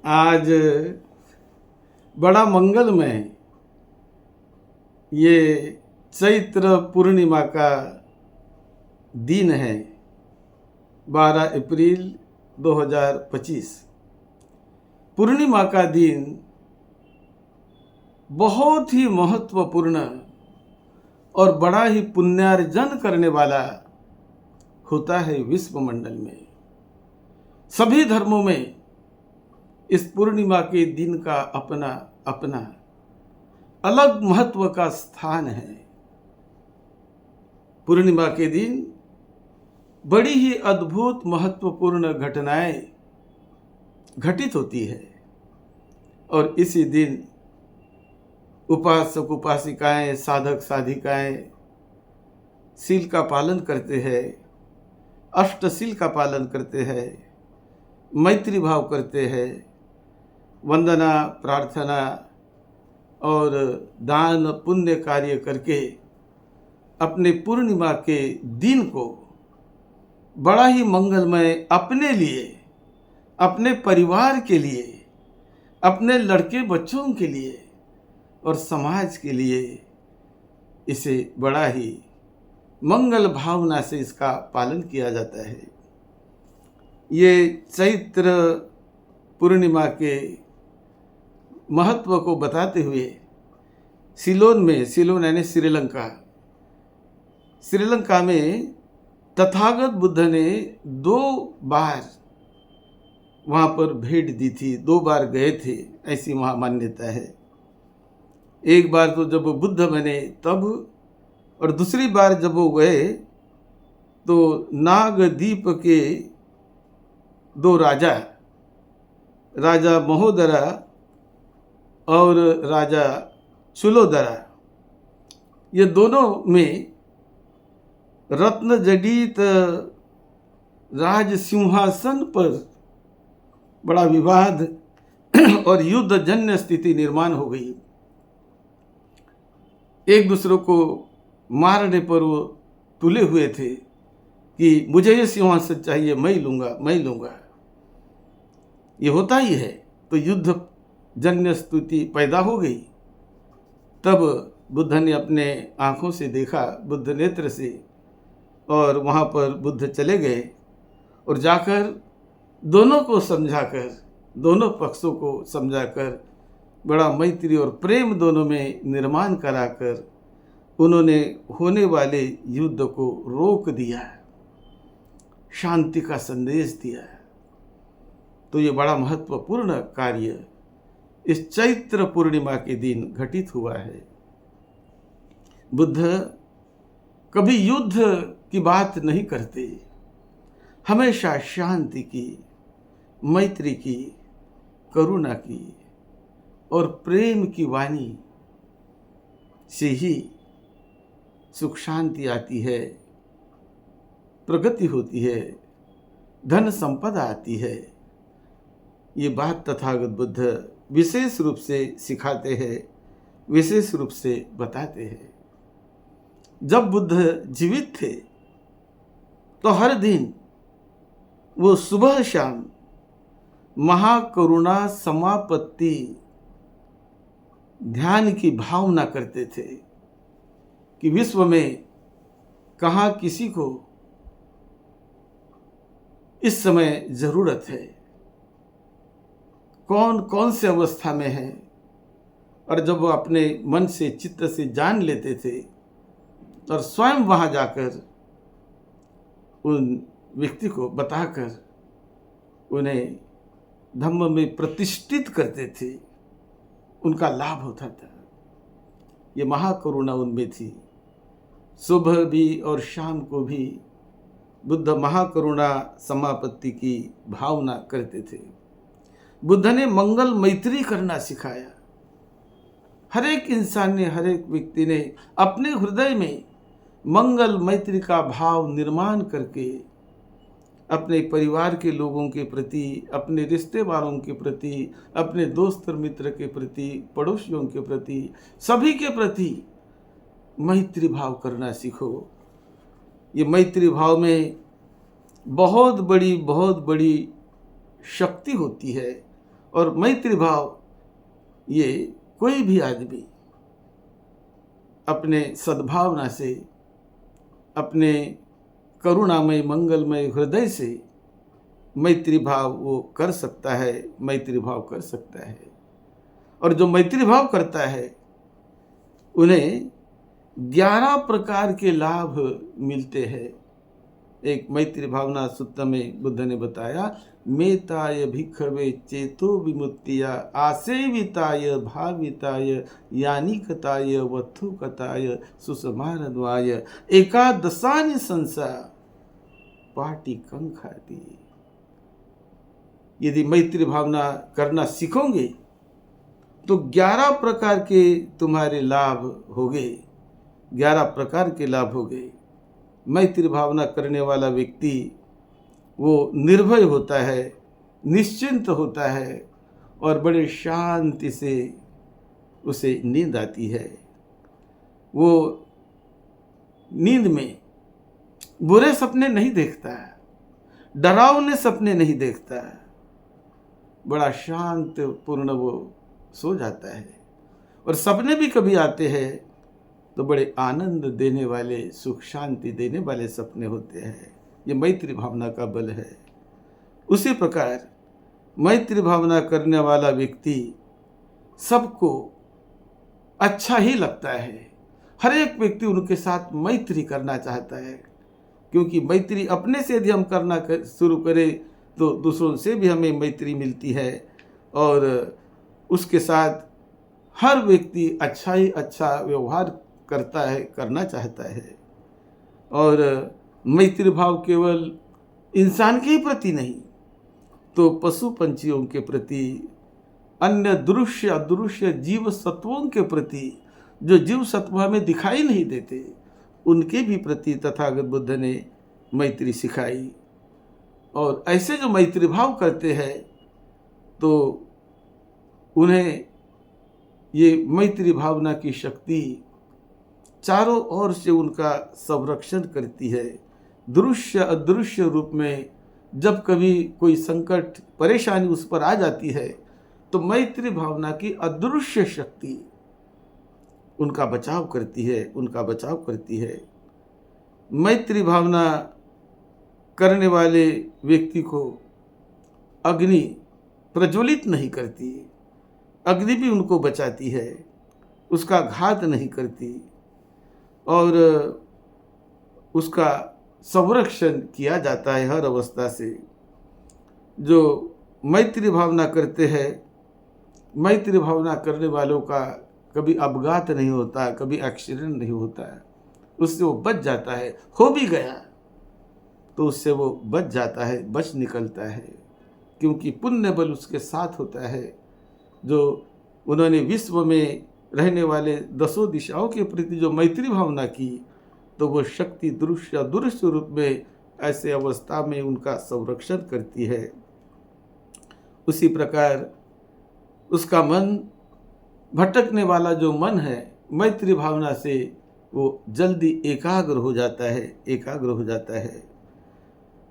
आज बड़ा मंगलमय ये चैत्र पूर्णिमा का दिन है। 12 अप्रैल 2025 पूर्णिमा का दिन बहुत ही महत्वपूर्ण और बड़ा ही पुण्यार्जन करने वाला होता है। विश्व मंडल में सभी धर्मों में इस पूर्णिमा के दिन का अपना अपना अलग महत्व का स्थान है। पूर्णिमा के दिन बड़ी ही अद्भुत महत्वपूर्ण घटनाएं घटित होती है और इसी दिन उपासक उपासिकाएं साधक साधिकाएं शील का पालन करते हैं, अष्टशील का पालन करते हैं, मैत्री भाव करते हैं, वंदना प्रार्थना और दान पुण्य कार्य करके अपने पूर्णिमा के दिन को बड़ा ही मंगलमय अपने लिए, अपने परिवार के लिए, अपने लड़के बच्चों के लिए और समाज के लिए इसे बड़ा ही मंगल भावना से इसका पालन किया जाता है। ये चैत्र पूर्णिमा के महत्व को बताते हुए सिलोन यानी श्रीलंका में तथागत बुद्ध ने 2 बार वहाँ पर भेंट दी थी, 2 बार गए थे, ऐसी वहाँ मान्यता है। एक बार तो जब बुद्ध बने तब, और दूसरी बार जब वो गए तो नागद्वीप के 2 राजा महोदरा और राजा चुलोदरा, ये दोनों में रत्न जडित राज सिंहासन पर बड़ा विवाद और युद्ध जन्य स्थिति निर्माण हो गई। एक दूसरे को मारने पर वो तुले हुए थे कि मुझे ये सिंहासन चाहिए, मैं लूंगा। ये होता ही है। तो युद्ध जन्य स्थिति पैदा हो गई। तब बुद्ध ने अपने आंखों से देखा, बुद्ध नेत्र से, और वहाँ पर बुद्ध चले गए और जाकर दोनों को समझाकर, दोनों पक्षों को समझाकर बड़ा मैत्री और प्रेम दोनों में निर्माण कराकर उन्होंने होने वाले युद्ध को रोक दिया, शांति का संदेश दिया। तो ये बड़ा महत्वपूर्ण कार्य इस चैत्र पूर्णिमा के दिन घटित हुआ है। बुद्ध कभी युद्ध की बात नहीं करते, हमेशा शांति की, मैत्री की, करुणा की और प्रेम की वाणी से ही सुख शांति आती है, प्रगति होती है, धन संपदा आती है। ये बात तथागत बुद्ध विशेष रूप से सिखाते हैं, विशेष रूप से बताते हैं। जब बुद्ध जीवित थे तो हर दिन वो सुबह शाम महाकरुणा समापत्ति ध्यान की भावना करते थे कि विश्व में कहाँ किसी को इस समय जरूरत है, कौन कौन से अवस्था में है। और जब वो अपने मन से चित्त से जान लेते थे और स्वयं वहाँ जाकर उन व्यक्ति को बताकर उन्हें धम्म में प्रतिष्ठित करते थे, उनका लाभ होता था। ये महाकरुणा उनमें थी। सुबह भी और शाम को भी बुद्ध महाकरुणा समापत्ति की भावना करते थे। बुद्ध ने मंगल मैत्री करना सिखाया। हर एक इंसान ने, हर एक व्यक्ति ने अपने हृदय में मंगल मैत्री का भाव निर्माण करके अपने परिवार के लोगों के प्रति, अपने रिश्ते वालों के प्रति, अपने दोस्त और मित्र के प्रति, पड़ोसियों के प्रति, सभी के प्रति मैत्री भाव करना सीखो। ये मैत्री भाव में बहुत बड़ी शक्ति होती है और मैत्री भाव ये कोई भी आदमी अपने सद्भावना से, अपने करुणामय मंगलमय हृदय से मैत्री भाव वो कर सकता है, मैत्री भाव कर सकता है। और जो मैत्री भाव करता है उन्हें 11 प्रकार के लाभ मिलते हैं। एक मैत्री भावना सूत्र में बुद्ध ने बताया, मेताय भिक्खवे चेतो विमुक्तिया आसेविताय भाविताय यानिकताय वथुकताय सुसमारद्वाय एकादशानि संसा पाटी कंखाती। यदि मैत्री भावना करना सीखोगे तो 11 प्रकार के तुम्हारे लाभ होंगे, 11 प्रकार के लाभ होंगे। मैत्री भावना करने वाला व्यक्ति वो निर्भय होता है, निश्चिंत होता है और बड़े शांति से उसे नींद आती है। वो नींद में बुरे सपने नहीं देखता, डरावने सपने नहीं देखता, बड़ा शांत पूर्ण वो सो जाता है। और सपने भी कभी आते हैं तो बड़े आनंद देने वाले, सुख शांति देने वाले सपने होते हैं। ये मैत्री भावना का बल है। उसी प्रकार मैत्री भावना करने वाला व्यक्ति सबको अच्छा ही लगता है। हर एक व्यक्ति उनके साथ मैत्री करना चाहता है, क्योंकि मैत्री अपने से यदि हम करना शुरू करें तो दूसरों से भी हमें मैत्री मिलती है और उसके साथ हर व्यक्ति अच्छा ही अच्छा व्यवहार करता है, करना चाहता है। और मैत्री भाव केवल इंसान के ही प्रति नहीं तो पशु पंछियों के प्रति, अन्य दृश्य अदृश्य जीव सत्वों के प्रति, जो जीव सत्व हमें दिखाई नहीं देते, उनके भी प्रति तथागत बुद्ध ने मैत्री सिखाई। और ऐसे जो मैत्री भाव करते हैं तो उन्हें ये मैत्री भावना की शक्ति चारों ओर से उनका संरक्षण करती है। दृश्य अदृश्य रूप में जब कभी कोई संकट परेशानी उस पर आ जाती है तो मैत्री भावना की अदृश्य शक्ति उनका बचाव करती है, उनका बचाव करती है। मैत्री भावना करने वाले व्यक्ति को अग्नि प्रज्वलित नहीं करती, अग्नि भी उनको बचाती है, उसका घात नहीं करती और उसका संरक्षण किया जाता है हर अवस्था से। जो मैत्री भावना करते हैं, मैत्री भावना करने वालों का कभी अपघात नहीं होता, कभी एक्सीडेंट नहीं होता है, उससे वो बच जाता है। हो भी गया तो उससे वो बच जाता है, बच निकलता है, क्योंकि पुण्य बल उसके साथ होता है। जो उन्होंने विश्व में रहने वाले 10 दिशाओं के प्रति जो मैत्री भावना की तो वो शक्ति दृश्य अदृश्य रूप में ऐसे अवस्था में उनका संरक्षण करती है। उसी प्रकार उसका मन भटकने वाला जो मन है, मैत्री भावना से वो जल्दी एकाग्र हो जाता है, एकाग्र हो जाता है।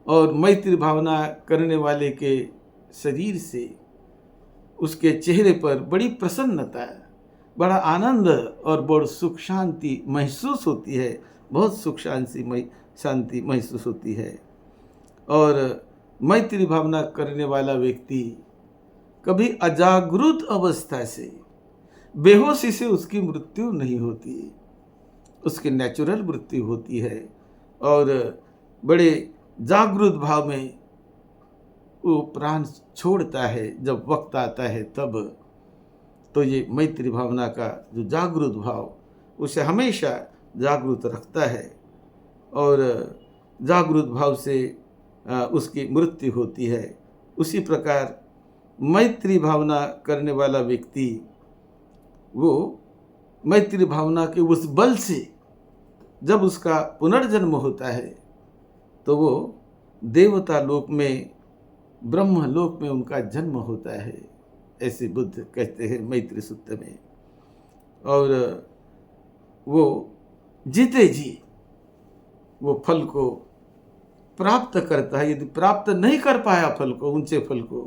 और मैत्री भावना करने वाले के शरीर से, उसके चेहरे पर बड़ी प्रसन्नता, बड़ा आनंद और बड़ सुख शांति महसूस होती है, बहुत सुख शांति महसूस होती है। और मैत्री भावना करने वाला व्यक्ति कभी अजागृत अवस्था से, बेहोशी से उसकी मृत्यु नहीं होती, उसकी नेचुरल मृत्यु होती है और बड़े जागृत भाव में वो प्राण छोड़ता है जब वक्त आता है तब। तो ये मैत्री भावना का जो जागृत भाव उसे हमेशा जागृत रखता है और जागृत भाव से उसकी मृत्यु होती है। उसी प्रकार मैत्री भावना करने वाला व्यक्ति वो मैत्री भावना के उस बल से जब उसका पुनर्जन्म होता है तो वो देवता लोक में, ब्रह्म लोक में उनका जन्म होता है, ऐसे बुद्ध कहते हैं मैत्री सूत्र में। और वो जीते जी वो फल को प्राप्त करता है। यदि प्राप्त नहीं कर पाया फल को, ऊंचे फल को,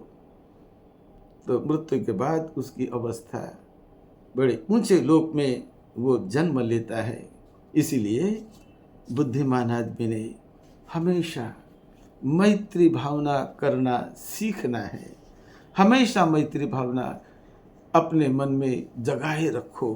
तो मृत्यु के बाद उसकी अवस्था बड़े ऊंचे लोक में वो जन्म लेता है। इसीलिए बुद्धिमान आदमी ने हमेशा मैत्री भावना करना सीखना है। हमेशा मैत्री भावना अपने मन में जगाए रखो।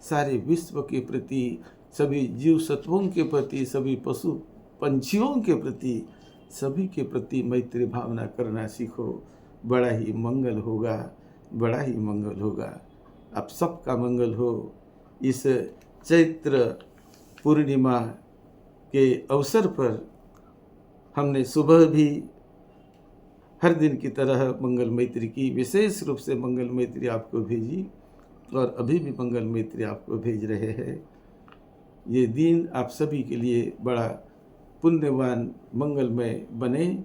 सारे विश्व के प्रति, सभी जीव सत्वों के प्रति, सभी पशु पंछियों के प्रति, सभी के प्रति मैत्री भावना करना सीखो। बड़ा ही मंगल होगा, बड़ा ही मंगल होगा। आप सबका मंगल हो। इस चैत्र पूर्णिमा के अवसर पर हमने सुबह भी हर दिन की तरह मंगल मैत्री की, विशेष रूप से मंगल मैत्री आपको भेजी और अभी भी मंगल मैत्री आपको भेज रहे हैं। ये दिन आप सभी के लिए बड़ा पुण्यवान मंगलमय बने।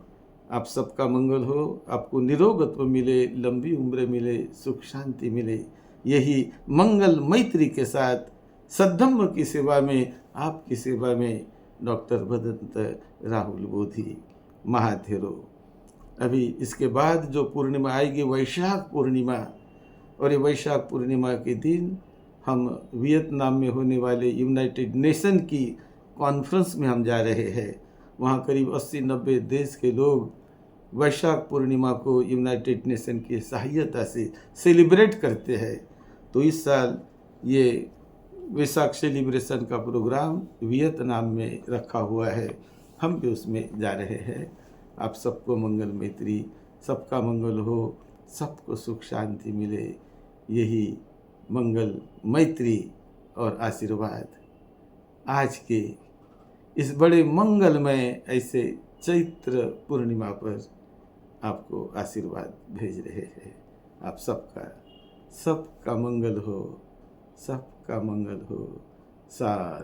आप सबका मंगल हो, आपको निरोगत्व मिले, लंबी उम्र मिले, सुख शांति मिले। यही मंगल मैत्री के साथ सद्धम्म की सेवा में, आपकी सेवा में डॉक्टर भदंत राहुल बोधी महाथेरो। अभी इसके बाद जो पूर्णिमा आएगी वैशाख पूर्णिमा, और ये वैशाख पूर्णिमा के दिन हम वियतनाम में होने वाले यूनाइटेड नेशन की कॉन्फ्रेंस में हम जा रहे हैं। वहाँ करीब 80-90 देश के लोग वैशाख पूर्णिमा को यूनाइटेड नेशन की सहायता से सेलिब्रेट करते हैं। तो इस साल ये वैशाख सेलिब्रेशन का प्रोग्राम वियतनाम में रखा हुआ है। हम भी उसमें जा रहे हैं। आप सबको मंगल मैत्री, सबका मंगल हो, सबको सुख शांति मिले। यही मंगल मैत्री और आशीर्वाद आज के इस बड़े मंगलमय ऐसे चैत्र पूर्णिमा पर आपको आशीर्वाद भेज रहे हैं। आप सबका मंगल हो, सबका मंगल हो। सा